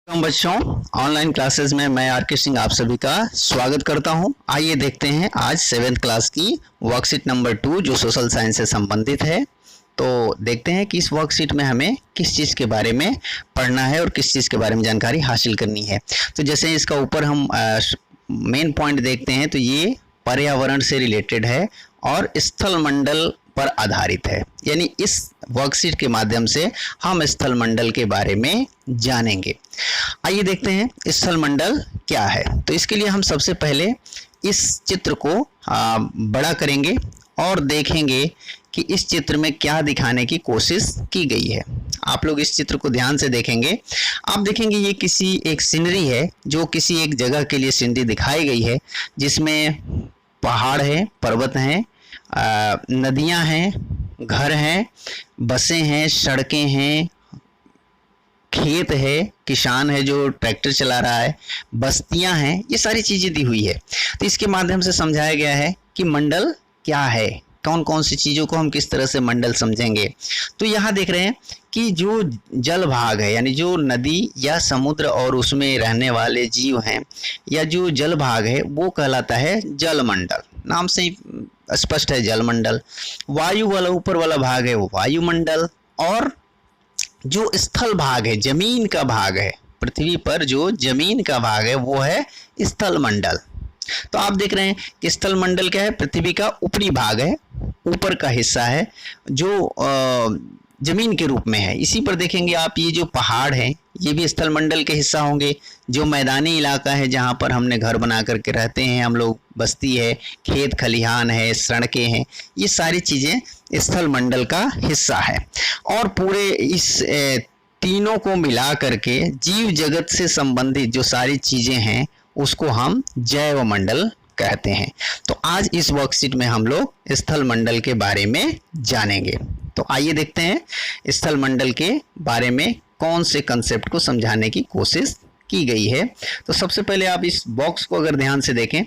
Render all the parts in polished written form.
बच्चों, online classes में मैं आर.के. सिंह आप सभी का स्वागत करता हूं। आइए देखते हैं आज 7th क्लास की वर्कशीट नंबर 2 जो सोशल साइंस से संबंधित है। तो देखते हैं कि इस वर्कशीट में हमें किस चीज़ के बारे में पढ़ना है और किस चीज़ के बारे में जानकारी हासिल करनी है। तो जैसे इसका ऊपर हम मेन पॉइंट देखते हैं तो ये पर्यावरण से रिलेटेड है और स्थल मंडल पर आधारित है। यानी इस वर्कशीट के माध्यम से हम स्थल मंडल के बारे में जानेंगे। आइए देखते हैं स्थल मंडल क्या है। तो इसके लिए हम सबसे पहले इस चित्र को बड़ा करेंगे और देखेंगे कि इस चित्र में क्या दिखाने की कोशिश की गई है। आप लोग इस चित्र को ध्यान से देखेंगे, आप देखेंगे ये किसी एक सीनरी है जो किसी एक जगह के लिए सीनरी दिखाई गई है, जिसमें पहाड़ है, पर्वत हैं, नदियां हैं, घर हैं, बसें हैं, सड़कें हैं, खेत है, किसान है जो ट्रैक्टर चला रहा है, बस्तियां हैं, ये सारी चीजें दी हुई है। तो इसके माध्यम से समझाया गया है कि मंडल क्या है, कौन कौन सी चीज़ों को हम किस तरह से मंडल समझेंगे। तो यहाँ देख रहे हैं कि जो जल भाग है, यानी जो नदी या समुद्र और उसमें रहने वाले जीव हैं, या जो जल भाग है वो कहलाता है जलमंडल। नाम से ही स्पष्ट है जलमंडल। वायु वाला ऊपर वाला भाग है वो वायुमंडल, और जो स्थल भाग है, जमीन का भाग है, पृथ्वी पर जो जमीन का भाग है वो है स्थल मंडल। तो आप देख रहे हैं कि स्थल मंडल क्या है, पृथ्वी का ऊपरी भाग है, ऊपर का हिस्सा है जो जमीन के रूप में है। इसी पर देखेंगे आप, ये जो पहाड़ हैं ये भी स्थल मंडल के हिस्सा होंगे। जो मैदानी इलाका है जहाँ पर हमने घर बना करके रहते हैं हम लोग, बस्ती है, खेत खलिहान है, सड़कें हैं, ये सारी चीज़ें स्थल मंडल का हिस्सा है। और पूरे इस तीनों को मिला करके जीव जगत से संबंधित जो सारी चीज़ें हैं उसको हम जैव मंडल कहते हैं। तो आज इस वर्कशीट में हम लोग स्थल मंडल के बारे में जानेंगे। तो आइए देखते हैं स्थल मंडल के बारे में कौन से कंसेप्ट को समझाने की कोशिश की गई है। तो सबसे पहले आप इस बॉक्स को अगर ध्यान से देखें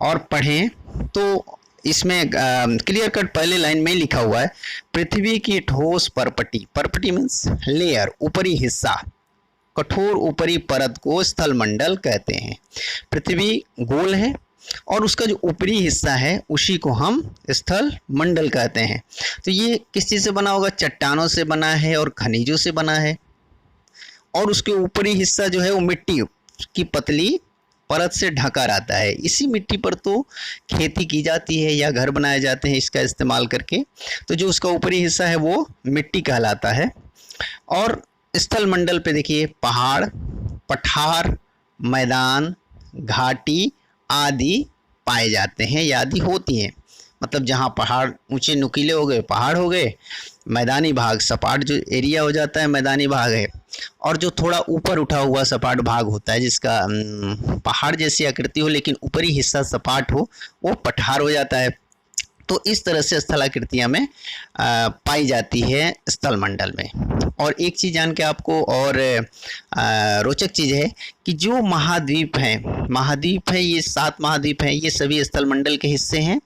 और पढ़ें तो इसमें क्लियर कट पहले लाइन में लिखा हुआ है, पृथ्वी की ठोस परपटी, परपटी मीन्स लेयर, ऊपरी हिस्सा, कठोर ऊपरी परत को स्थल मंडल कहते हैं। पृथ्वी गोल है और उसका जो ऊपरी हिस्सा है उसी को हम स्थल मंडल कहते हैं। तो ये किस चीज़ से बना होगा, चट्टानों से बना है और खनिजों से बना है, और उसके ऊपरी हिस्सा जो है वो मिट्टी की पतली परत से ढका रहता है। इसी मिट्टी पर तो खेती की जाती है या घर बनाए जाते हैं इसका इस्तेमाल करके। तो जो उसका ऊपरी हिस्सा है वो मिट्टी कहलाता है। और स्थल मंडल पे देखिए पहाड़, पठार, मैदान, घाटी आदि पाए जाते हैं या आदि होती हैं। मतलब जहाँ पहाड़ ऊंचे नुकीले हो गए पहाड़ हो गए, मैदानी भाग सपाट जो एरिया हो जाता है मैदानी भाग है, और जो थोड़ा ऊपर उठा हुआ सपाट भाग होता है जिसका पहाड़ जैसी आकृति हो लेकिन ऊपरी हिस्सा सपाट हो, वो पठार हो जाता है। तो इस तरह से स्थलाकृतियाँ में पाई जाती है स्थल मंडल में। और एक चीज़ जान के आपको और रोचक चीज़ है कि जो महाद्वीप है, ये 7 महाद्वीप हैं, ये सभी स्थल मंडल के हिस्से हैं।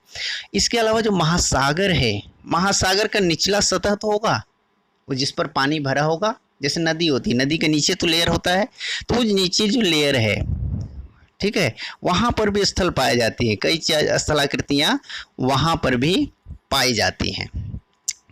इसके अलावा जो महासागर है, महासागर का निचला सतह तो होगा वो जिस पर पानी भरा होगा, जैसे नदी होती है, नदी के नीचे तो लेयर होता है, तो वो नीचे जो लेयर है, ठीक है, वहाँ पर भी स्थल पाए जाती हैं, कई स्थलाकृतियाँ वहाँ पर भी पाई जाती हैं।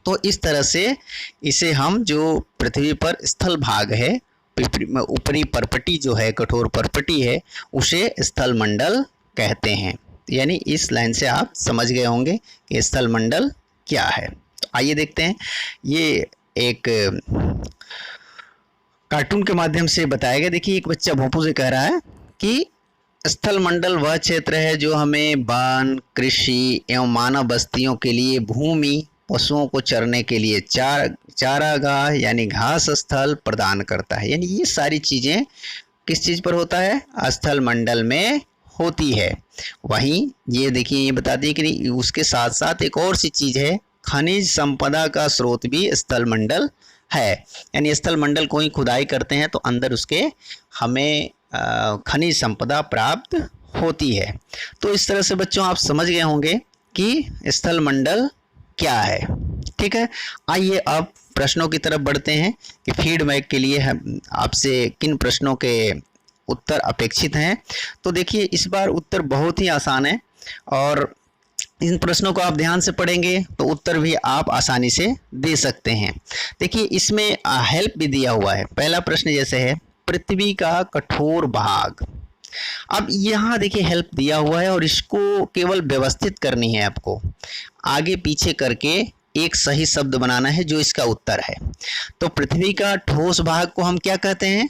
तो इस तरह से इसे हम जो पृथ्वी पर स्थल भाग है, ऊपरी परपटी जो है, कठोर परपटी है, उसे स्थल मंडल कहते हैं। यानी इस लाइन से आप समझ गए होंगे कि स्थल मंडल क्या है। तो आइए देखते हैं, ये एक कार्टून के माध्यम से बताया गया। देखिए एक बच्चा भोंपू से कह रहा है कि स्थल मंडल वह क्षेत्र है जो हमें वन, कृषि एवं मानव बस्तियों के लिए भूमि, पशुओं को चरने के लिए चारागाह यानी घास स्थल प्रदान करता है। यानी ये सारी चीज़ें किस चीज़ पर होता है, स्थल मंडल में होती है। वहीं ये देखिए ये बताती है कि उसके साथ साथ एक और सी चीज़ है, खनिज संपदा का स्रोत भी स्थल मंडल है। यानी स्थल मंडल को ही खुदाई करते हैं तो अंदर उसके हमें खनिज संपदा प्राप्त होती है। तो इस तरह से बच्चों आप समझ गए होंगे कि स्थल मंडल क्या है। ठीक। ठीक है, आइए अब प्रश्नों की तरफ बढ़ते हैं कि फीडबैक के लिए हम आपसे किन प्रश्नों के उत्तर अपेक्षित हैं। तो देखिए इस बार उत्तर बहुत ही आसान है और इन प्रश्नों को आप ध्यान से पढ़ेंगे तो उत्तर भी आप आसानी से दे सकते हैं। देखिए इसमें हेल्प भी दिया हुआ है। पहला प्रश्न जैसे है, पृथ्वी का कठोर भाग। अब यहाँ देखिए हेल्प दिया हुआ है और इसको केवल व्यवस्थित करनी है आपको, आगे पीछे करके एक सही शब्द बनाना है जो इसका उत्तर है। तो पृथ्वी का ठोस भाग को हम क्या कहते हैं,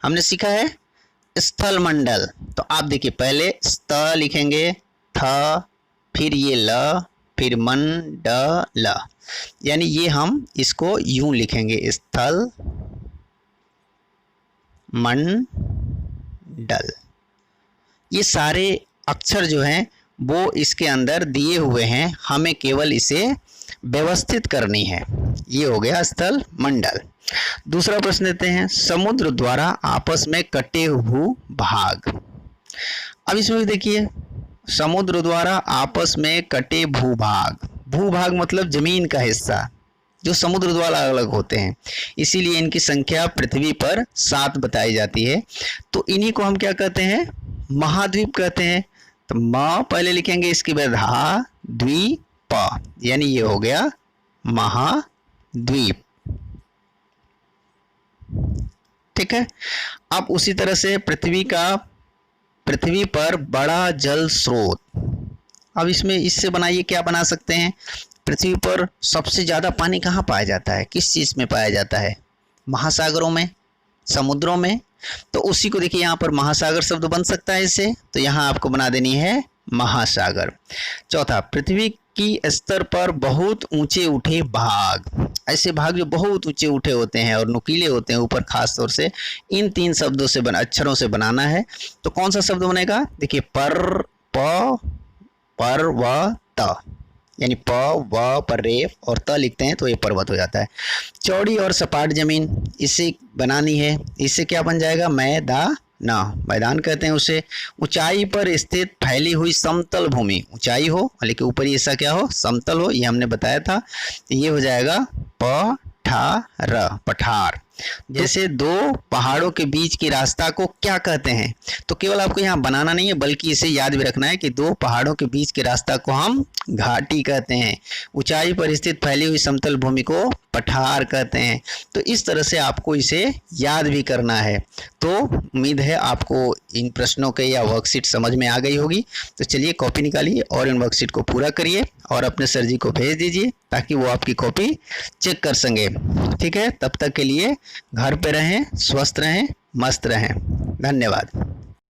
हमने सीखा है स्थल मंडल। तो आप देखिए पहले स्त लिखेंगे, थ, फिर ये ल, फिर मन ड ल, यानी ये हम इसको यूं लिखेंगे स्थल मंडल। ये सारे अक्षर जो हैं वो इसके अंदर दिए हुए हैं, हमें केवल इसे व्यवस्थित करनी है। ये हो गया स्थल मंडल। दूसरा प्रश्न देते हैं, समुद्र द्वारा आपस में कटे हुए भाग। अब इसमें भी देखिए समुद्र द्वारा आपस में कटे भूभाग। भूभाग मतलब जमीन का हिस्सा जो समुद्र द्वारा अलग होते हैं, इसीलिए इनकी संख्या पृथ्वी पर 7 बताई जाती है। तो इन्हीं को हम क्या कहते हैं, महाद्वीप कहते हैं। तो म पहले लिखेंगे, इसके बाद हा द्वीप, यानी ये हो गया महाद्वीप। ठीक है, अब उसी तरह से पृथ्वी पर बड़ा जल स्रोत। अब इसमें इससे बनाइए, क्या बना सकते हैं, पृथ्वी पर सबसे ज़्यादा पानी कहाँ पाया जाता है, किस चीज़ में पाया जाता है, महासागरों में, समुद्रों में। तो उसी को देखिए यहाँ पर महासागर शब्द बन सकता है इससे, तो यहाँ आपको बना देनी है महासागर। चौथा, पृथ्वी की स्तर पर बहुत ऊंचे उठे भाग। ऐसे भाग जो बहुत ऊंचे उठे होते हैं और नुकीले होते हैं ऊपर, खास तौर से इन 3 शब्दों से अक्षरों से बनाना है। तो कौन सा शब्द बनेगा, देखिए पर, प, पर व त, यानी प व पर रेफ और त लिखते हैं तो ये पर्वत हो जाता है। चौड़ी और सपाट जमीन, इसे बनानी है, इससे क्या बन जाएगा, मैदान, मैदान कहते हैं उसे। ऊंचाई पर स्थित फैली हुई समतल भूमि, ऊंचाई हो लेकिन ऊपर ऐसा क्या हो, समतल हो, ये हमने बताया था। ये हो जाएगा पठार, पठार। जैसे 2 पहाड़ों के बीच के रास्ता को क्या कहते हैं, तो केवल आपको यहाँ बनाना नहीं है बल्कि इसे याद भी रखना है कि 2 पहाड़ों के बीच के रास्ता को हम घाटी कहते हैं, ऊंचाई पर स्थित फैली हुई समतल भूमि को पठार कहते हैं। तो इस तरह से आपको इसे याद भी करना है। तो उम्मीद है आपको इन प्रश्नों के या वर्कशीट समझ में आ गई होगी। तो चलिए कॉपी निकालिए और इन वर्कशीट को पूरा करिए और अपने सर जी को भेज दीजिए ताकि वो आपकी कॉपी चेक कर सकें। ठीक है, तब तक के लिए घर पे रहें, स्वस्थ रहें, मस्त रहें। धन्यवाद।